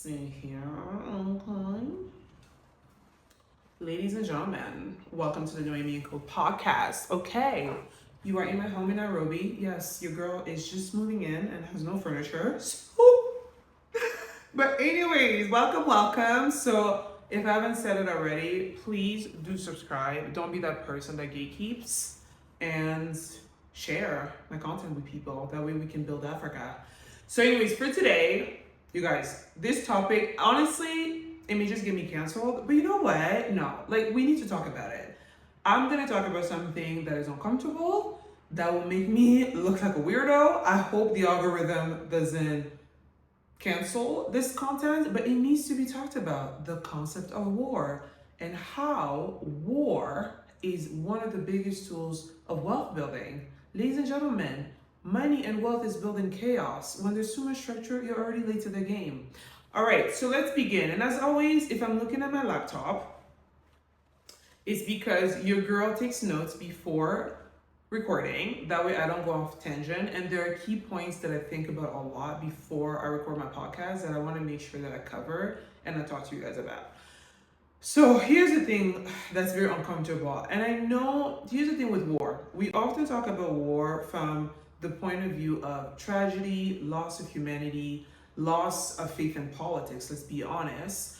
see here. Okay. Ladies and gentlemen, welcome to the Noemi and Co podcast. Okay, you are in my home in Nairobi. Yes, your girl is just moving in and has no furniture. But anyways, welcome. So if I haven't said it already, please do subscribe. Don't be that person that gatekeeps, and share my content with people. That way we can build Africa. So anyways, for today, you guys, this topic, honestly, it may just get me canceled, but you know what? No, like we need to talk about it. I'm gonna talk about something that is uncomfortable, that will make me look like a weirdo. I hope the algorithm doesn't cancel this content, but it needs to be talked about. The concept of war and how war is one of the biggest tools of wealth building. Ladies and gentlemen, money and wealth is built in chaos. When there's too much structure, you're already late to the game. All right, so let's begin. And as always, if I'm looking at my laptop, it's because your girl takes notes before recording. That way I don't go off tangent. And there are key points that I think about a lot before I record my podcast that I want to make sure that I cover and I talk to you guys about. So here's the thing that's very uncomfortable. And I know, here's the thing with war. We often talk about war from the point of view of tragedy, loss of humanity, loss of faith in politics, let's be honest.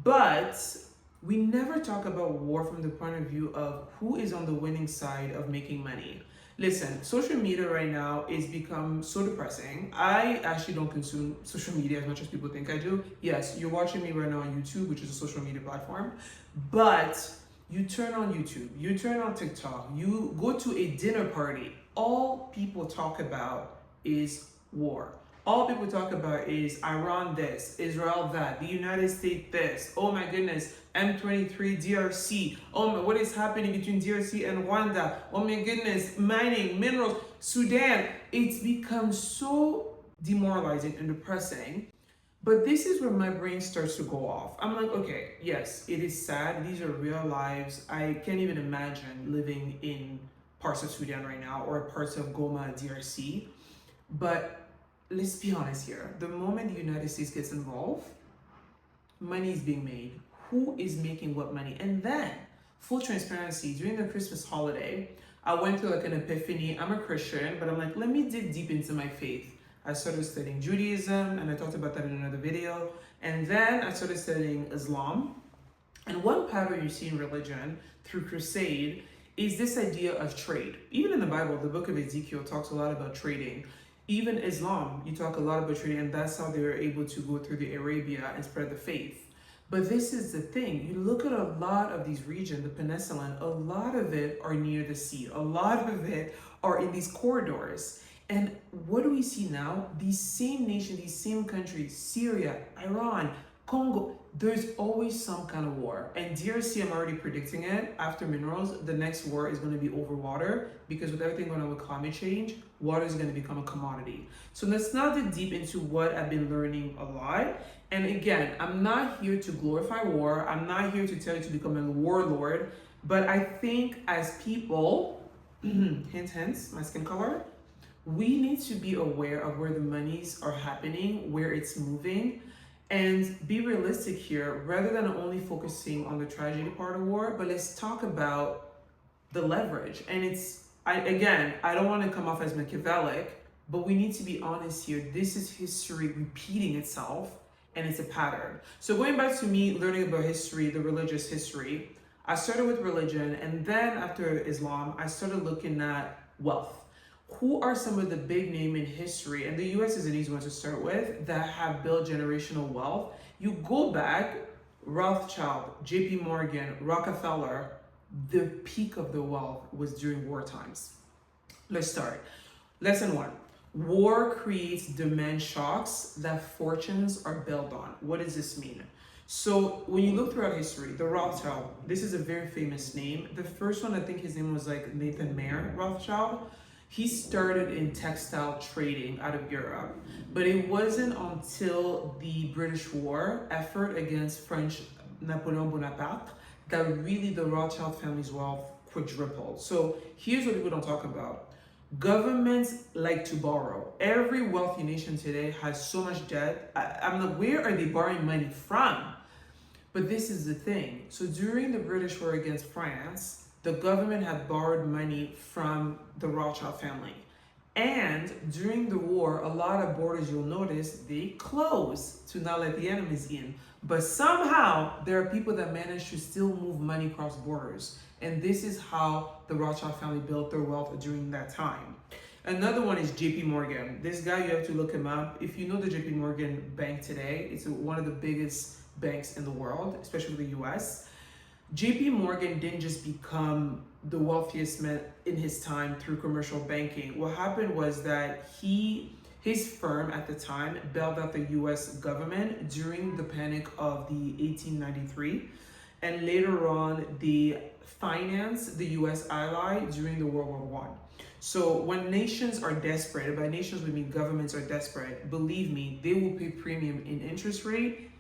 But we never talk about war from the point of view of who is on the winning side of making money. Listen, social media right now is become so depressing. I actually don't consume social media as much as people think I do. Yes, you're watching me right now on YouTube, which is a social media platform, but you turn on YouTube, you turn on TikTok, you go to a dinner party, all people talk about is war. All people talk about is Iran this, Israel that, the United States this, oh my goodness, M23 DRC, oh my, what is happening between DRC and Rwanda, oh my goodness, mining, minerals, Sudan. It's become so demoralizing and depressing. But this is where my brain starts to go off. I'm like, okay, yes, it is sad. These are real lives. I can't even imagine living in parts of Sudan right now or parts of Goma, DRC. But let's be honest here. The moment the United States gets involved, money is being made. Who is making what money? And then, full transparency, during the Christmas holiday, I went through like an epiphany. I'm a Christian, but I'm like, let me dig deep into my faith. I started studying Judaism, and I talked about that in another video. And then I started studying Islam. And one pattern you see in religion through crusade is this idea of trade. Even in the Bible, the book of Ezekiel talks a lot about trading. Even Islam, you talk a lot about trading, and that's how they were able to go through the Arabia and spread the faith. But this is the thing, you look at a lot of these regions, the peninsula, a lot of it are near the sea. A lot of it are in these corridors. And what do we see now? These same nations, these same countries, Syria, Iran, Congo, there's always some kind of war. And DRC, I'm already predicting it. After minerals, the next war is going to be over water, because with everything going on with climate change, water is going to become a commodity. So let's not dig deep into what I've been learning a lot. And again, I'm not here to glorify war. I'm not here to tell you to become a warlord. But I think as people, hint, my skin color, we need to be aware of where the monies are happening, where it's moving, and be realistic here, rather than only focusing on the tragedy part of war. But let's talk about the leverage. And I don't want to come off as Machiavellic, but we need to be honest here. This is history repeating itself, and it's a pattern. So going back to me learning about history, the religious history, I started with religion, and then after Islam, I started looking at wealth. Who are some of the big names in history, and the US is an easy one to start with, that have built generational wealth? You go back, Rothschild, JP Morgan, Rockefeller, the peak of the wealth was during war times. Let's start. Lesson 1. War creates demand shocks that fortunes are built on. What does this mean? So when you look throughout history, the Rothschild, this is a very famous name. The first one, I think his name was like Nathan Mayer Rothschild. He started in textile trading out of Europe, but it wasn't until the British War effort against French Napoleon Bonaparte that really the Rothschild family's wealth quadrupled. So here's what people don't talk about. Governments like to borrow. Every wealthy nation today has so much debt. I'm like, where are they borrowing money from? But this is the thing. So during the British war against France, the government had borrowed money from the Rothschild family. And during the war, a lot of borders, you'll notice, they closed to not let the enemies in. But somehow, there are people that manage to still move money across borders. And this is how the Rothschild family built their wealth during that time. Another one is JP Morgan. This guy, you have to look him up. If you know the JP Morgan bank today, it's one of the biggest banks in the world, especially the US. JP Morgan didn't just become the wealthiest man in his time through commercial banking. What happened was that his firm at the time bailed out the US government during the panic of the 1893, and later on they financed the US ally during the World War I. So when nations are desperate, by nations we mean governments are desperate, believe me, they will pay premium in interest rate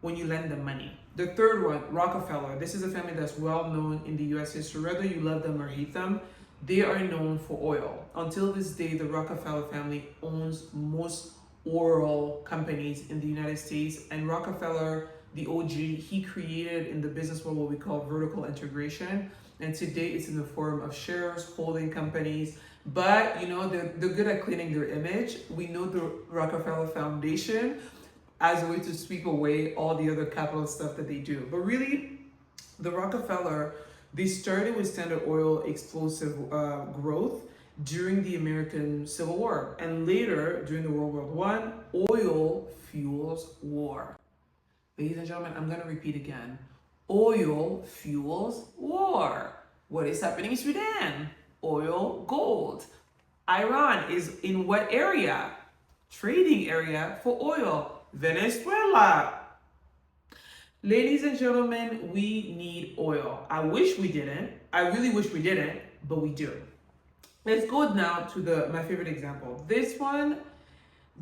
when you lend them money. The third one, Rockefeller. This is a family that's well known in the US history. Whether you love them or hate them, they are known for oil. Until this day, the Rockefeller family owns most oil companies in the United States. And Rockefeller, the OG, he created in the business world what we call vertical integration. And today it's in the form of shares, holding companies. But you know, they're good at cleaning their image. We know the Rockefeller Foundation as a way to sweep away all the other capital stuff that they do. But really, the Rockefeller, they started with Standard Oil explosive growth during the American Civil War. And later, during the World War I, oil fuels war. Ladies and gentlemen, I'm gonna repeat again. Oil fuels war. What is happening in Sudan? Oil, gold. Iran is in what area? Trading area for oil. Venezuela. Ladies and gentlemen, we need oil. I wish we didn't. I really wish we didn't, but we do. Let's go now to my favorite example. This one,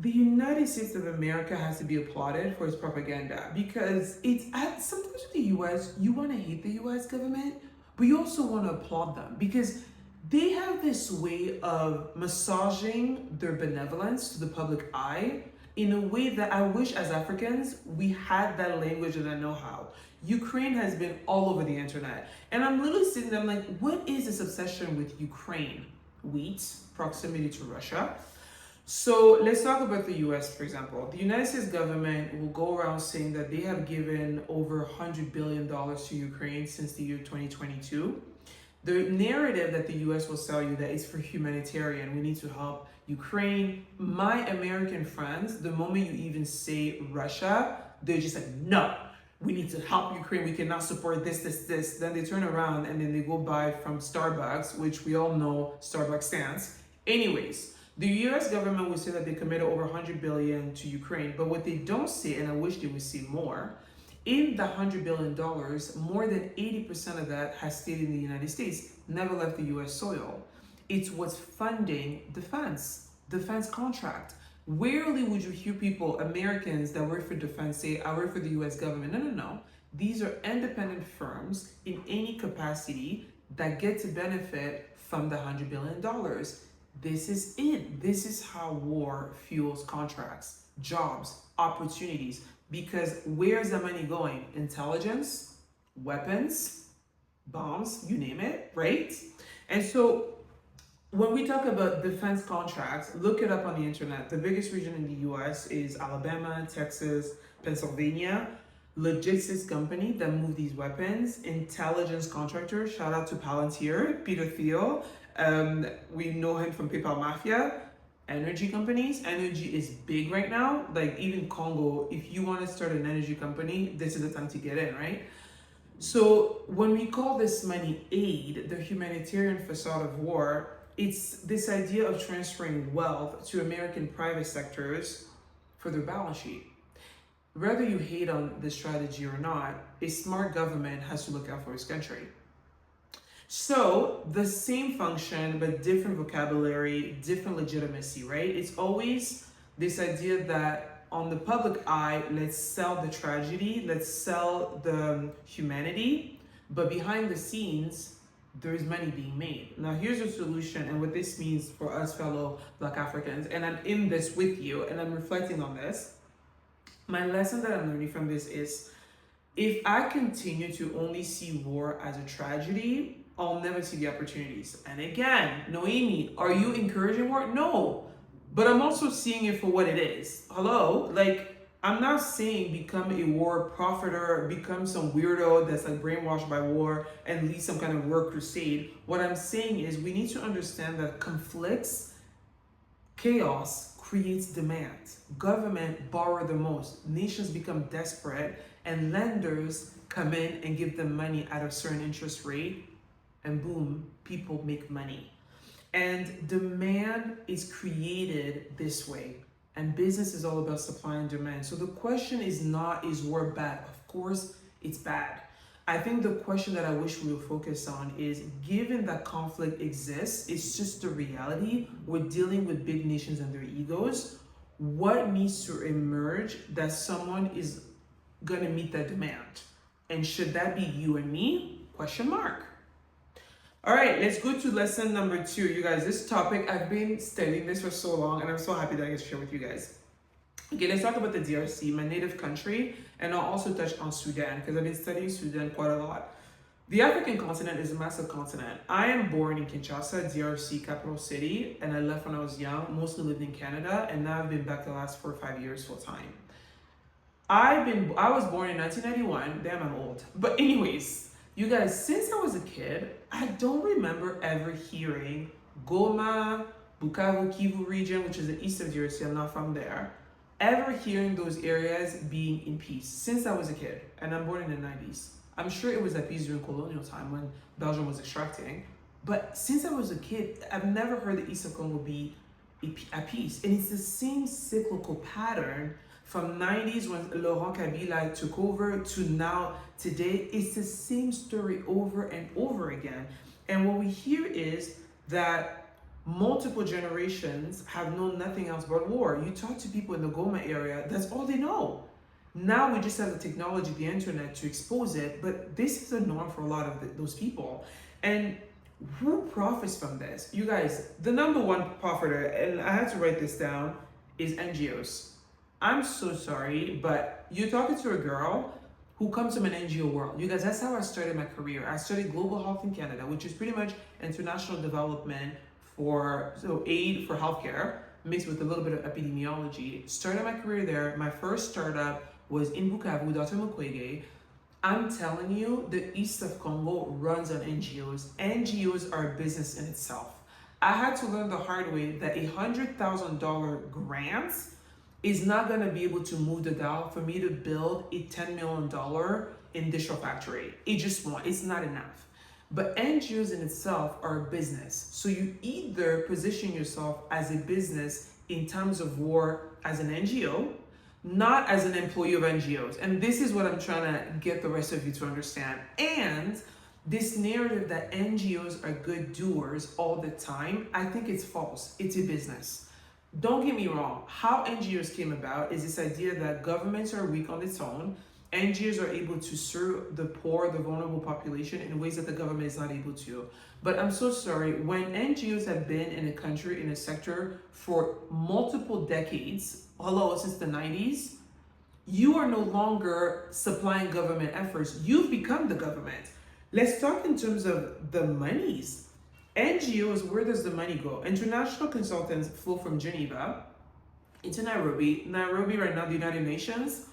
the United States of America has to be applauded for its propaganda, because sometimes with the US, you want to hate the US government, but you also want to applaud them because they have this way of massaging their benevolence to the public eye in a way that I wish as Africans, we had that language and that know-how. Ukraine has been all over the internet. And I'm literally sitting there, I'm like, what is this obsession with Ukraine? Wheat, proximity to Russia. So let's talk about the US, for example. The United States government will go around saying that they have given over $100 billion to Ukraine since the year 2022. The narrative that the US will sell you that is for humanitarian, we need to help Ukraine. My American friends, the moment you even say Russia, they're just like, no, we need to help Ukraine. We cannot support this. Then they turn around and then they go buy from Starbucks, which we all know Starbucks stands. Anyways, the US government will say that they committed over $100 billion to Ukraine, but what they don't say, and I wish they would say more, in the $100 billion, more than 80% of that has stayed in the United States, never left the US soil. It's what's funding defense contract. Rarely would you hear people, Americans that work for defense, say, I work for the US government. No. These are independent firms in any capacity that get to benefit from the $100 billion. This is it. This is how war fuels contracts, jobs, opportunities. Because where's the money going? Intelligence, weapons, bombs, you name it, right? And so when we talk about defense contracts, look it up on the internet. The biggest region in the US is Alabama, Texas, Pennsylvania. Logistics company that move these weapons, intelligence contractors, shout out to Palantir, Peter Thiel. We know him from PayPal Mafia. Energy companies. Energy is big right now. Like even Congo, if you want to start an energy company, this is the time to get in, right? So when we call this money aid, the humanitarian facade of war, it's this idea of transferring wealth to American private sectors for their balance sheet. Whether you hate on this strategy or not, a smart government has to look out for its country. So the same function, but different vocabulary, different legitimacy, right? It's always this idea that on the public eye, let's sell the tragedy, let's sell the humanity, but behind the scenes, there is money being made. Now, here's a solution and what this means for us fellow Black Africans. And I'm in this with you and I'm reflecting on this. My lesson that I'm learning from this is if I continue to only see war as a tragedy, I'll never see the opportunities. And again, Noemi, are you encouraging war? No. But I'm also seeing it for what it is. Hello? Like, I'm not saying become a war profiteer, become some weirdo that's like brainwashed by war and lead some kind of war crusade. What I'm saying is we need to understand that conflicts, chaos creates demand. Government borrow the most. Nations become desperate and lenders come in and give them money at a certain interest rate and boom, people make money. And demand is created this way. And business is all about supply and demand. So the question is not, is war bad? Of course, it's bad. I think the question that I wish we would focus on is, given that conflict exists, it's just the reality. We're dealing with big nations and their egos. What needs to emerge that someone is going to meet that demand? And should that be you and me? Question mark. All right, let's go to lesson number 2. You guys, this topic, I've been studying this for so long and I'm so happy that I can share with you guys. Okay, let's talk about the DRC, my native country, and I'll also touch on Sudan because I've been studying Sudan quite a lot. The African continent is a massive continent. I am born in Kinshasa, DRC, capital city, and I left when I was young, mostly lived in Canada, and now I've been back the last 4 or 5 years full time. I was born in 1991, damn I'm old, but anyways, you guys, since I was a kid, I don't remember ever hearing Goma, Bukavu, Kivu region, which is the east of DRC, I'm not from there, ever hearing those areas being in peace since I was a kid, and I'm born in the 90s. I'm sure it was at peace during colonial time when Belgium was extracting, but since I was a kid, I've never heard the east of Congo be at peace. And it's the same cyclical pattern from 90s when Laurent Kabila took over to now today. It's the same story over and over again. And what we hear is that multiple generations have known nothing else but war. You talk to people in the Goma area, that's all they know. Now we just have the technology, the internet to expose it, but this is a norm for a lot of those people. And who profits from this? You guys, the number one profiter, and I had to write this down, is NGOs. I'm so sorry, but you're talking to a girl who comes from an NGO world. You guys, that's how I started my career. I studied global health in Canada, which is pretty much international development for aid for healthcare, mixed with a little bit of epidemiology. Started my career there. My first startup was in Bukavu, Dr. Mukwege. I'm telling you, the east of Congo runs on NGOs. NGOs are a business in itself. I had to learn the hard way that $100,000 grant is not going to be able to move the dial for me to build a $10 million industrial factory. It just won't. It's not enough. But NGOs in itself are a business. So you either position yourself as a business in times of war as an NGO, not as an employee of NGOs. And this is what I'm trying to get the rest of you to understand. And this narrative that NGOs are good doers all the time, I think it's false. It's a business. Don't get me wrong. How NGOs came about is this idea that governments are weak on its own. NGOs are able to serve the poor, the vulnerable population in ways that the government is not able to. But I'm so sorry, when NGOs have been in a country, in a sector for multiple decades, since the 90s, you are no longer supplying government efforts. You've become the government. Let's talk in terms of the monies. NGOs, where does the money go? International consultants flow from Geneva into Nairobi. Nairobi right now, the United Nations.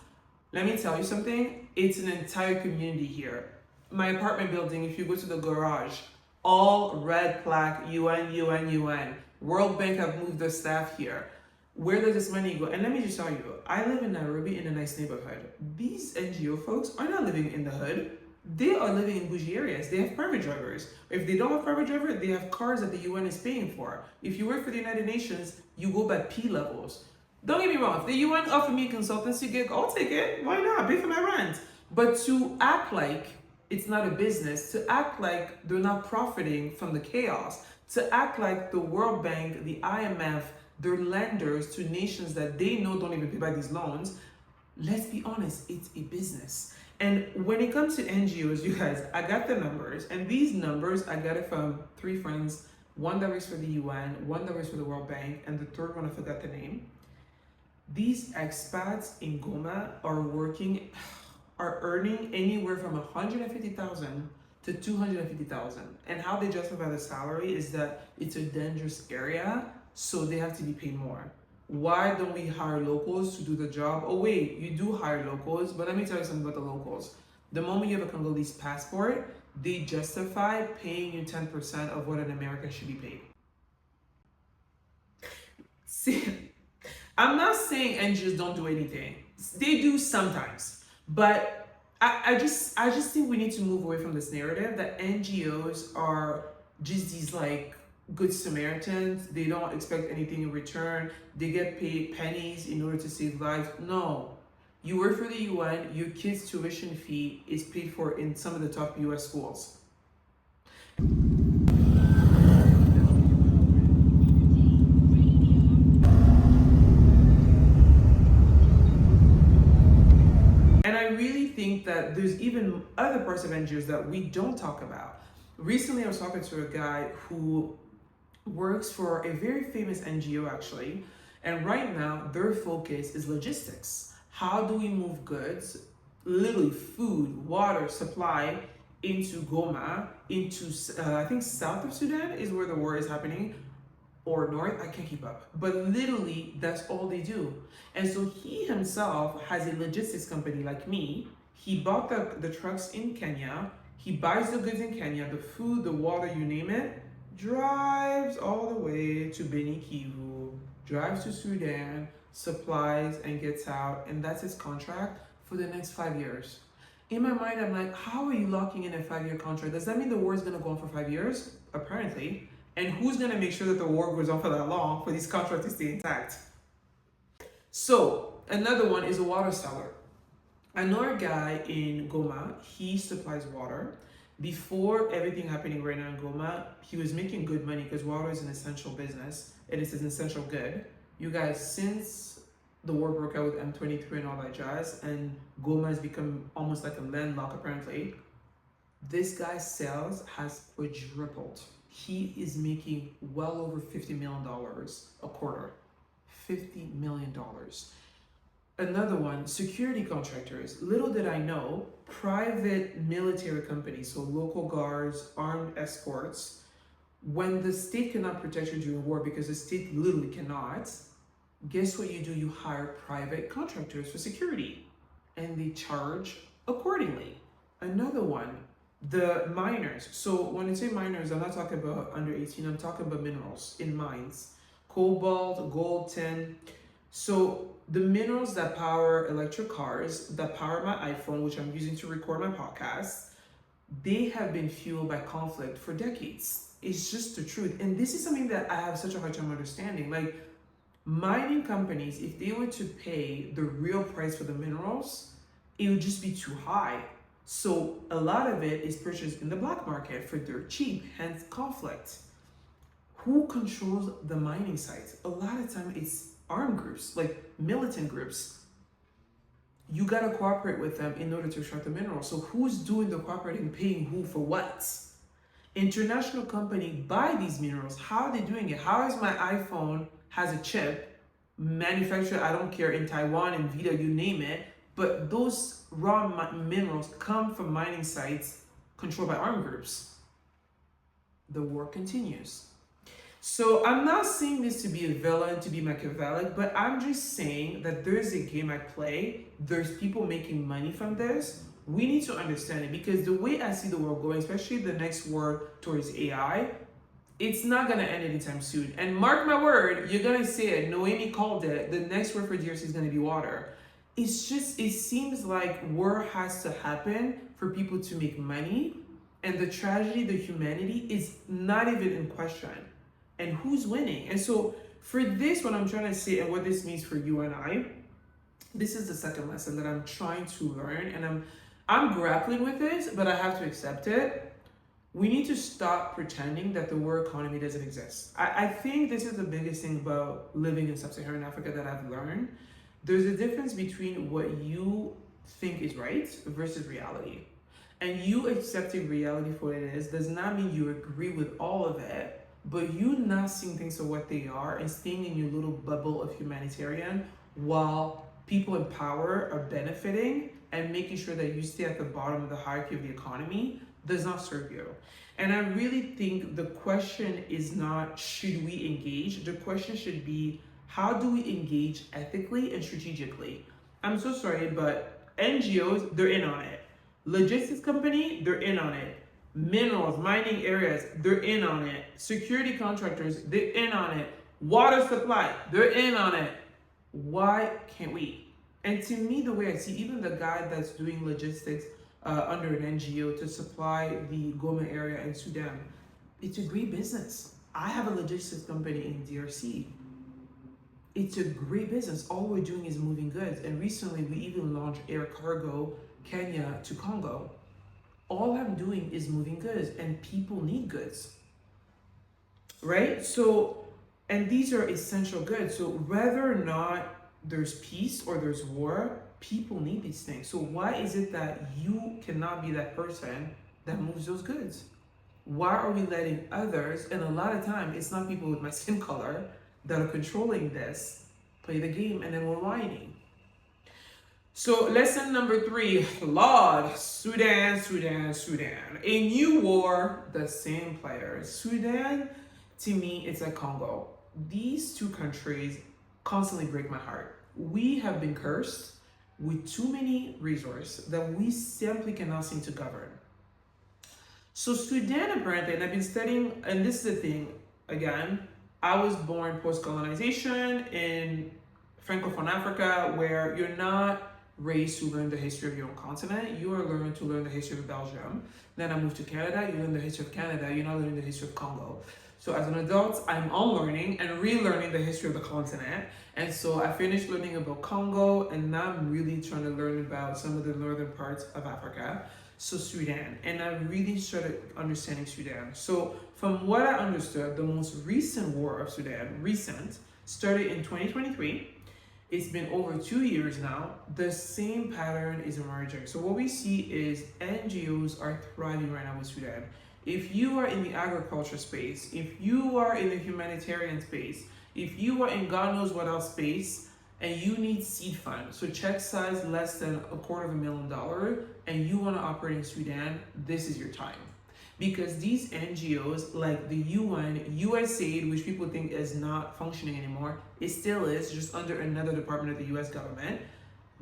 Let me tell you something. It's an entire community here. My apartment building, if you go to the garage, all red plaque, UN, UN, UN. World Bank have moved their staff here. Where does this money go? And let me just tell you, I live in Nairobi in a nice neighborhood. These NGO folks are not living in the hood. They are living in bougie areas. They have private drivers. If they don't have private driver, they have cars that the UN is paying for. If you work for the United Nations, you go by P levels. Don't get me wrong. If the UN offer me a consultancy gig, I'll take it. Why not? Pay for my rent. But to act like it's not a business, to act like they're not profiting from the chaos, to act like the World Bank, the IMF, they're lenders to nations that they know don't even pay by these loans, let's be honest, it's a business. And when it comes to NGOs, you guys, I got the numbers, and these numbers, I got it from 3 friends, one that works for the UN, one that works for the World Bank, and the third one, I forgot the name. These expats in Goma are earning anywhere from 150,000 to 250,000. And how they justify the salary is that it's a dangerous area, so they have to be paid more. Why don't we hire locals to do the job? Oh wait, you do hire locals, but let me tell you something about the locals. The moment you have a Congolese passport, they justify paying you 10% of what an American should be paid. See, I'm not saying NGOs don't do anything. They do sometimes, but I just think we need to move away from this narrative that NGOs are just these like good Samaritans. They don't expect anything in return. They get paid pennies in order to save lives. No, you work for the UN. Your kid's tuition fee is paid for in some of the top US schools. And I really think that there's even other parts of NGOs that we don't talk about. Recently, I was talking to a guy who works for a very famous NGO actually, and right now their focus is logistics. How do we move goods, literally food, water, supply, into Goma, into I think south of Sudan is where the war is happening, or north, I can't keep up. But literally, that's all they do. And so he himself has a logistics company like me. He bought the trucks in Kenya. He buys the goods in Kenya, the food, the water, you name it, drives all the way to Beni Kivu, drives to Sudan, supplies and gets out. And that's his contract for the next 5 years. In my mind, I'm like, how are you locking in a 5-year contract? Does that mean the war is going to go on for 5 years? Apparently. And who's going to make sure that the war goes on for that long for these contracts to stay intact? So another one is a water seller. I know a guy in Goma, he supplies water. Before everything happening right now in Goma, he was making good money because water is an essential business. It is an essential good. You guys, since the war broke out with M23 and all that jazz, and Goma has become almost like a landlock apparently, this guy's sales has quadrupled. He is making well over $50 million a quarter. $50 million. Another one, security contractors. Little did I know, private military companies, so local guards, armed escorts, when the state cannot protect you during war because the state literally cannot, guess what you do? You hire private contractors for security and they charge accordingly. Another one, the miners. So when I say miners, I'm not talking about under 18, I'm talking about minerals in mines. Cobalt, gold, tin. So the minerals that power electric cars, that power my iPhone, which I'm using to record my podcast, they have been fueled by conflict for decades. It's just the truth. And this is something that I have such a hard time understanding. Like, mining companies, if they were to pay the real price for the minerals, it would just be too high. So a lot of it is purchased in the black market for dirt cheap, hence conflict. Who controls the mining sites? A lot of time it's armed groups, like militant groups. You gotta cooperate with them in order to extract the minerals. So who's doing the cooperating, paying who for what? International company buy these minerals. How are they doing it? How is my iPhone has a chip manufactured, I don't care, in Taiwan, Nvidia, you name it, but those raw minerals come from mining sites controlled by armed groups. The war continues. So I'm not saying this to be a villain, to be Machiavellic, but I'm just saying that there's a game at play. There's people making money from this. We need to understand it because the way I see the world going, especially the next war towards AI, it's not going to end anytime soon. And mark my word, you're going to see it. Noemi called it. The next word for DRC is going to be water. It's just, it seems like war has to happen for people to make money. And the tragedy, the humanity is not even in question. And who's winning? And so for this, what I'm trying to say and what this means for you and I, this is the second lesson that I'm trying to learn. And I'm grappling with this, but I have to accept it. We need to stop pretending that the war economy doesn't exist. I think this is the biggest thing about living in sub-Saharan Africa that I've learned. There's a difference between what you think is right versus reality. And you accepting reality for what it is does not mean you agree with all of it, but you not seeing things for what they are and staying in your little bubble of humanitarian while people in power are benefiting and making sure that you stay at the bottom of the hierarchy of the economy does not serve you. And I really think the question is not should we engage? The question should be how do we engage ethically and strategically? I'm so sorry, but NGOs, they're in on it. Logistics company, they're in on it. Minerals, mining areas, they're in on it. Security contractors, they're in on it. Water supply, they're in on it. Why can't we? And to me, the way I see, even the guy that's doing logistics under an NGO to supply the Goma area in Sudan, it's a great business. I have a logistics company in DRC. It's a great business. All we're doing is moving goods. And recently, we even launched air cargo Kenya to Congo. All I'm doing is moving goods, and people need goods, right? So, and these are essential goods. So whether or not there's peace or there's war, people need these things. So why is it that you cannot be that person that moves those goods? Why are we letting others, and a lot of time it's not people with my skin color that are controlling this, play the game, and then we're whining. So lesson number 3, Lord, Sudan. A new war, the same players. Sudan, to me, it's like Congo. These two countries constantly break my heart. We have been cursed with too many resources that we simply cannot seem to govern. So Sudan, apparently, and I've been studying, and this is the thing, again, I was born post-colonization in Francophone Africa, where you're not raised to learn the history of your own continent. You are learning to learn the history of Belgium. Then I moved to Canada, you learn the history of Canada, you're not learning the history of Congo. So as an adult, I'm unlearning and relearning the history of the continent. And so I finished learning about Congo, and now I'm really trying to learn about some of the northern parts of Africa. So Sudan, and I really started understanding Sudan. So from what I understood, the most recent war of Sudan, started in 2023. It's been over 2 years now. The same pattern is emerging. So what we see is NGOs are thriving right now with Sudan. If you are in the agriculture space, if you are in the humanitarian space, if you are in God knows what else space, and you need seed funds, so check size less than $250,000, and you want to operate in Sudan, this is your time. Because these NGOs like the UN, USAID, which people think is not functioning anymore, it still is, just under another department of the US government.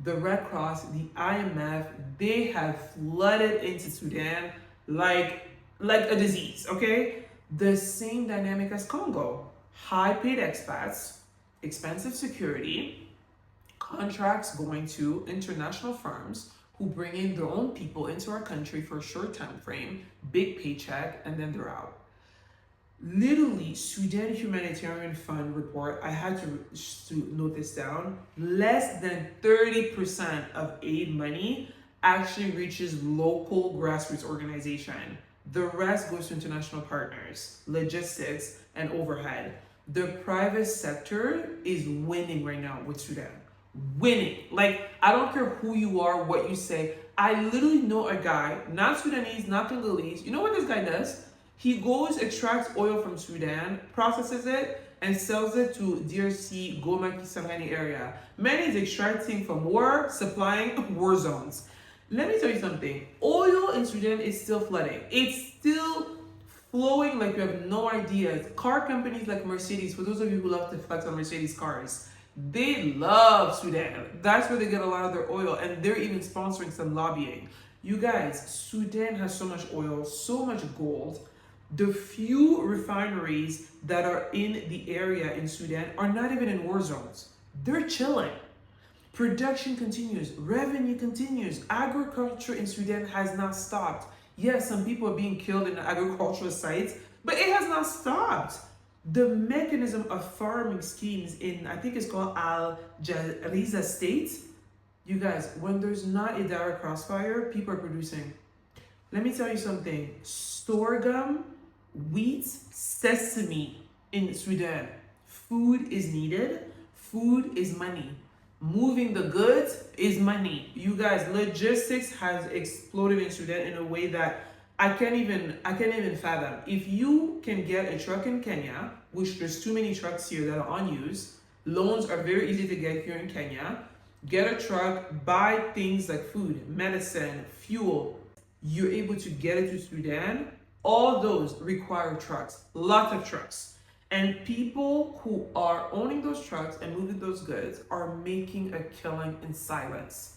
The Red Cross, the IMF, they have flooded into Sudan like a disease, okay? The same dynamic as Congo. High paid expats, expensive security, contracts going to international firms who bring in their own people into our country for a short time frame, big paycheck, and then they're out. Literally, Sudan Humanitarian Fund report, I had to note this down, less than 30% of aid money actually reaches local grassroots organization. The rest goes to international partners, logistics, and overhead. The private sector is winning right now with Sudan. Winning. Like, I don't care who you are, what you say. I literally know a guy, not Sudanese, not Congolese. You know what this guy does? He goes, extracts oil from Sudan, processes it, and sells it to DRC, Goma, Kisangani area. Man is extracting from war, supplying war zones. Let me tell you something. Oil in Sudan is still flooding. It's still flowing like you have no idea. Car companies like Mercedes, for those of you who love to flex on Mercedes cars, they love Sudan. That's where they get a lot of their oil, and they're even sponsoring some lobbying. You guys, Sudan has so much oil, so much gold. The few refineries that are in the area in Sudan are not even in war zones. They're chilling. Production continues, revenue continues. Agriculture in Sudan has not stopped. Yes, some people are being killed in the agricultural sites, but it has not stopped. The mechanism of farming schemes in, I think it's called Al Jariza State, you guys, when there's not a direct crossfire, people are producing. Let me tell you something. Sorghum, wheat, sesame in Sudan. Food is needed. Food is money. Moving the goods is money. You guys, logistics has exploded in Sudan in a way that I can't even fathom. If you can get a truck in Kenya, which there's too many trucks here that are unused, loans are very easy to get here in Kenya. Get a truck, buy things like food, medicine, fuel. You're able to get it to Sudan. All those require trucks, lots of trucks. And people who are owning those trucks and moving those goods are making a killing in silence.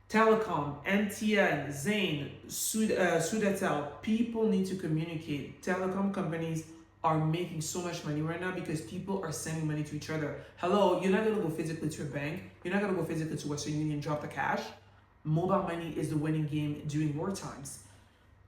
Telecom, MTN, Zain, Sudatel, people need to communicate. Telecom companies are making so much money right now because people are sending money to each other. Hello, you're not gonna go physically to a bank. You're not gonna go physically to Western Union, drop the cash. Mobile money is the winning game during war times.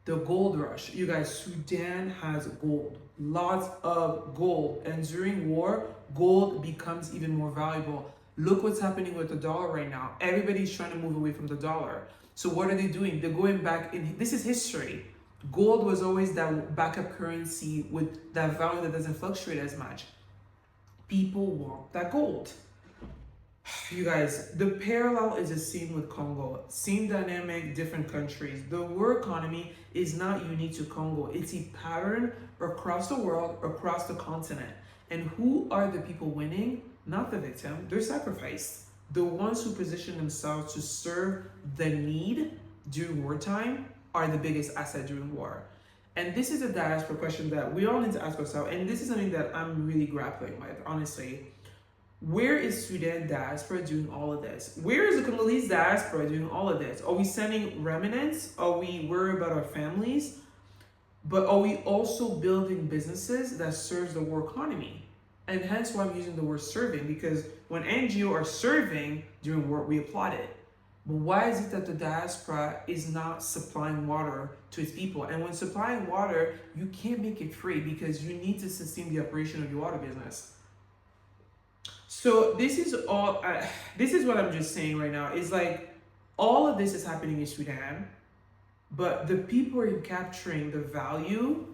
The gold rush, you guys, Sudan has gold, lots of gold. And during war, gold becomes even more valuable. Look what's happening with the dollar right now. Everybody's trying to move away from the dollar. So what are they doing? They're going back in, this is history. Gold was always that backup currency with that value that doesn't fluctuate as much. People want that gold. You guys, the parallel is the same with Congo. Same dynamic, different countries. The war economy is not unique to Congo. It's a pattern across the world, across the continent. And who are the people winning? Not the victim, they're sacrificed. The ones who position themselves to serve the need during wartime are the biggest asset during war. And this is a diaspora question that we all need to ask ourselves. And this is something that I'm really grappling with, honestly. Where is Sudan diaspora doing all of this? Where is the Congolese diaspora doing all of this? Are we sending remnants? Are we worried about our families? But are we also building businesses that serves the war economy? And hence why I'm using the word serving, because when NGO are serving during war, we applaud it. But why is it that the diaspora is not supplying water to its people? And when supplying water, you can't make it free because you need to sustain the operation of your water business. So this is all, this is what I'm just saying right now, is like, all of this is happening in Sudan, but the people who are capturing the value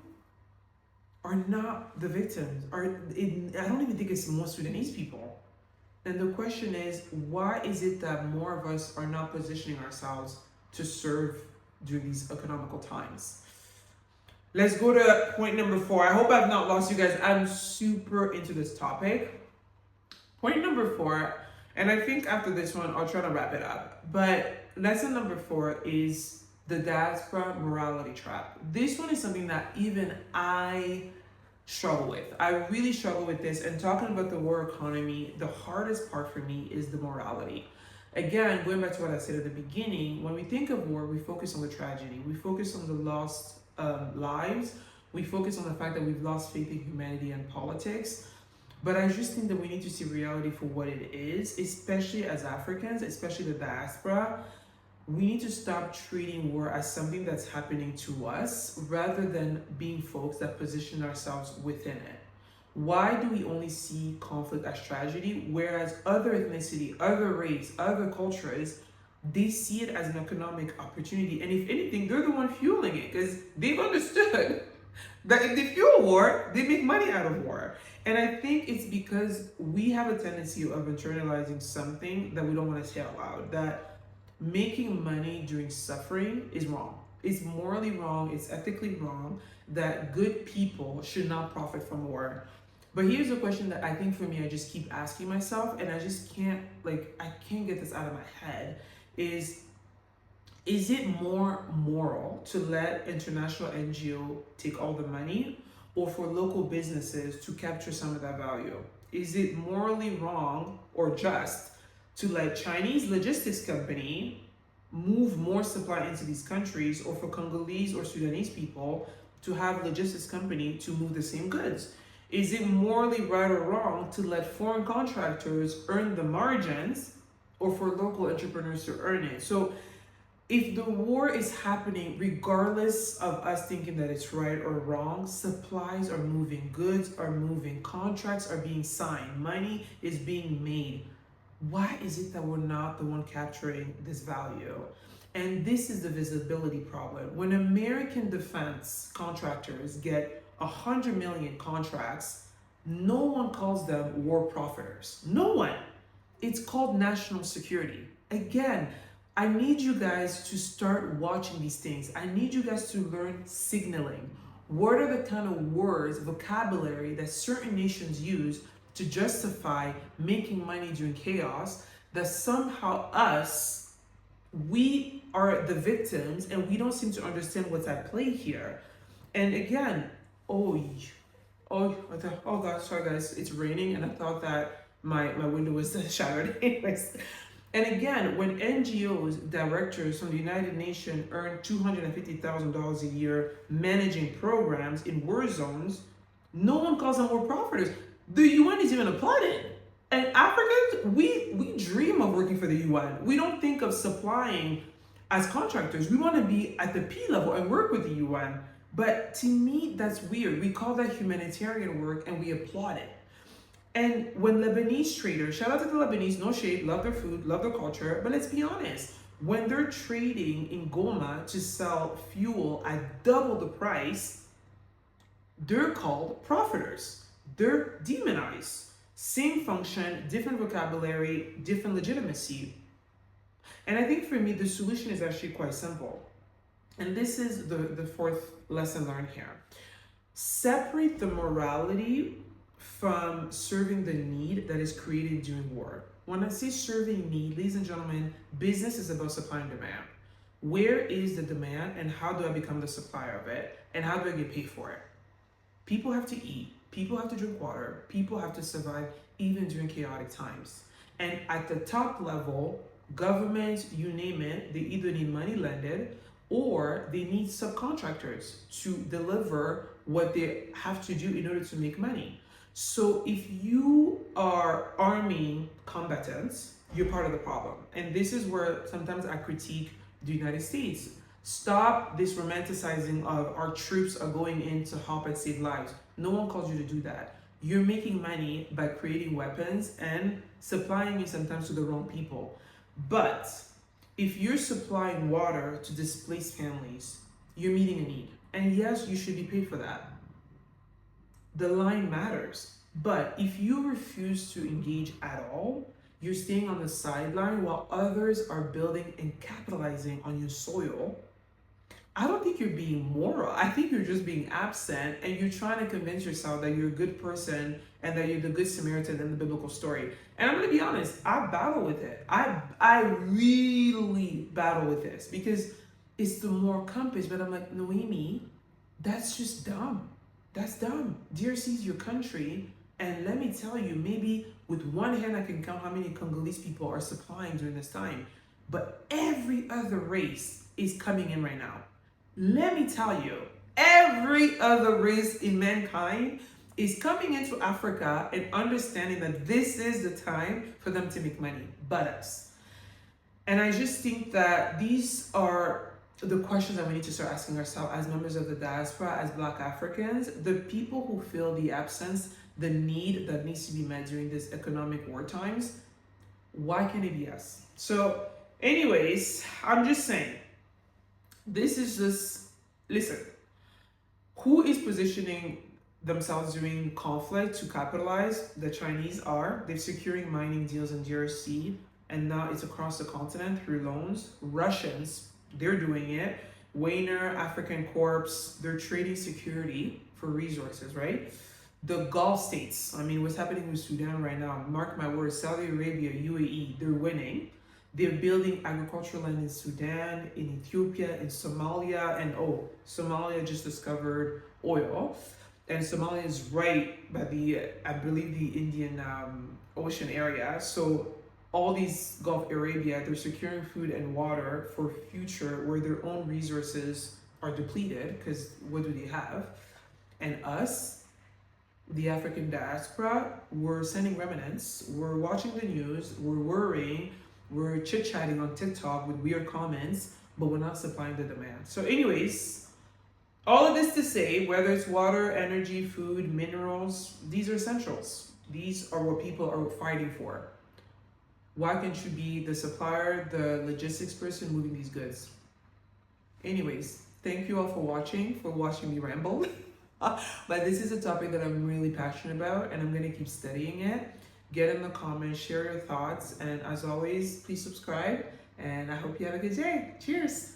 are not the victims. I don't even think it's most Sudanese people. And the question is, why is it that more of us are not positioning ourselves to serve during these economical times? Let's go to point number 4. I hope I've not lost you guys. I'm super into this topic. Point number 4, and I think after this one, I'll try to wrap it up. But lesson number 4 is the diaspora morality trap. This one is something that even I struggle with. I really struggle with this. And talking about the war economy, the hardest part for me is the morality. Again, going back to what I said at the beginning, when we think of war, we focus on the tragedy. We focus on the lost lives. We focus on the fact that we've lost faith in humanity and politics. But I just think that we need to see reality for what it is, especially as Africans, especially the diaspora. We need to stop treating war as something that's happening to us rather than being folks that position ourselves within it. Why do we only see conflict as tragedy, whereas other ethnicity, other race, other cultures, they see it as an economic opportunity? And if anything, they're the one fueling it because they've understood that if they fuel war, they make money out of war. And I think it's because we have a tendency of internalizing something that we don't want to say out loud, that making money during suffering is wrong. It's morally wrong, it's ethically wrong, that good people should not profit from war. But here's a question that I think for me, I just keep asking myself, and I just can't, I can't get this out of my head, is it more moral to let international NGO take all the money, or for local businesses to capture some of that value? Is it morally wrong or just to let Chinese logistics company move more supply into these countries, or for Congolese or Sudanese people to have logistics company to move the same goods? Is it morally right or wrong to let foreign contractors earn the margins, or for local entrepreneurs to earn it? So if the war is happening, regardless of us thinking that it's right or wrong, supplies are moving, goods are moving, contracts are being signed, money is being made. Why is it that we're not the one capturing this value? And this is the visibility problem. When American defense contractors get 100 million contracts, no one calls them war profiteers. No one. It's called national security. Again, I need you guys to start watching these things. I need you guys to learn signaling. What are the kind of words, vocabulary that certain nations use to justify making money during chaos, that somehow we are the victims and we don't seem to understand what's at play here. And again, oh God, sorry guys, it's raining and I thought that my window was shattered. Anyways. And again, when NGOs, directors from the United Nations earn $250,000 a year managing programs in war zones, no one calls them war profiteers. The UN is even applauded. And Africans, we dream of working for the UN. We don't think of supplying as contractors. We want to be at the P level and work with the UN. But to me, that's weird. We call that humanitarian work and we applaud it. And when Lebanese traders, shout out to the Lebanese, no shade, love their food, love their culture, but let's be honest, when they're trading in Goma to sell fuel at double the price, they're called profiteers. They're demonized. Same function, different vocabulary, different legitimacy. And I think for me, the solution is actually quite simple. And this is the fourth lesson learned here. Separate the morality from serving the need that is created during war. When I say serving need, ladies and gentlemen, business is about supply and demand. Where is the demand and how do I become the supplier of it? And how do I get paid for it? People have to eat. People have to drink water. People have to survive even during chaotic times. And at the top level, governments, you name it, they either need money lended or they need subcontractors to deliver what they have to do in order to make money. So if you are arming combatants, you're part of the problem. And this is where sometimes I critique the United States. Stop this romanticizing of our troops are going in to help and save lives. No one calls you to do that. You're making money by creating weapons and supplying it sometimes to the wrong people. But if you're supplying water to displaced families, you're meeting a need. And yes, you should be paid for that. The line matters. But if you refuse to engage at all, you're staying on the sideline while others are building and capitalizing on your soil. I don't think you're being moral. I think you're just being absent and you're trying to convince yourself that you're a good person and that you're the good Samaritan in the biblical story. And I'm going to be honest, I battle with it. I really battle with this because it's the moral compass. But I'm like, Noemi, that's just dumb. That's dumb. DRC is your country. And let me tell you, maybe with one hand I can count how many Congolese people are supplying during this time. But every other race is coming in right now. Let me tell you, every other race in mankind is coming into Africa and understanding that this is the time for them to make money, but us. And I just think that these are the questions that we need to start asking ourselves as members of the diaspora, as Black Africans, the people who feel the absence, the need that needs to be met during this economic war times. Why can't it be us? So anyways, I'm just saying, this is just, listen, who is positioning themselves during conflict to capitalize? The Chinese are. They're securing mining deals in DRC, and now it's across the continent through loans. Russians, they're doing it. Wagner, African Corps, they're trading security for resources, right? The Gulf states, I mean, what's happening with Sudan right now, mark my words, Saudi Arabia, UAE, they're winning. They're building agricultural land in Sudan, in Ethiopia, in Somalia, and Somalia just discovered oil. And Somalia is right by I believe, the Indian Ocean area. So all these Gulf Arabia, they're securing food and water for future where their own resources are depleted, because what do they have? And us, the African diaspora, we're sending remnants, we're watching the news, we're worrying, we're chit-chatting on TikTok with weird comments, but we're not supplying the demand. So anyways, all of this to say, whether it's water, energy, food, minerals, these are essentials. These are what people are fighting for. Why can't you be the supplier, the logistics person moving these goods? Anyways, thank you all for watching me ramble. But this is a topic that I'm really passionate about and I'm going to keep studying it Get in the comments, share your thoughts, and as always, please subscribe. And I hope you have a good day. Cheers.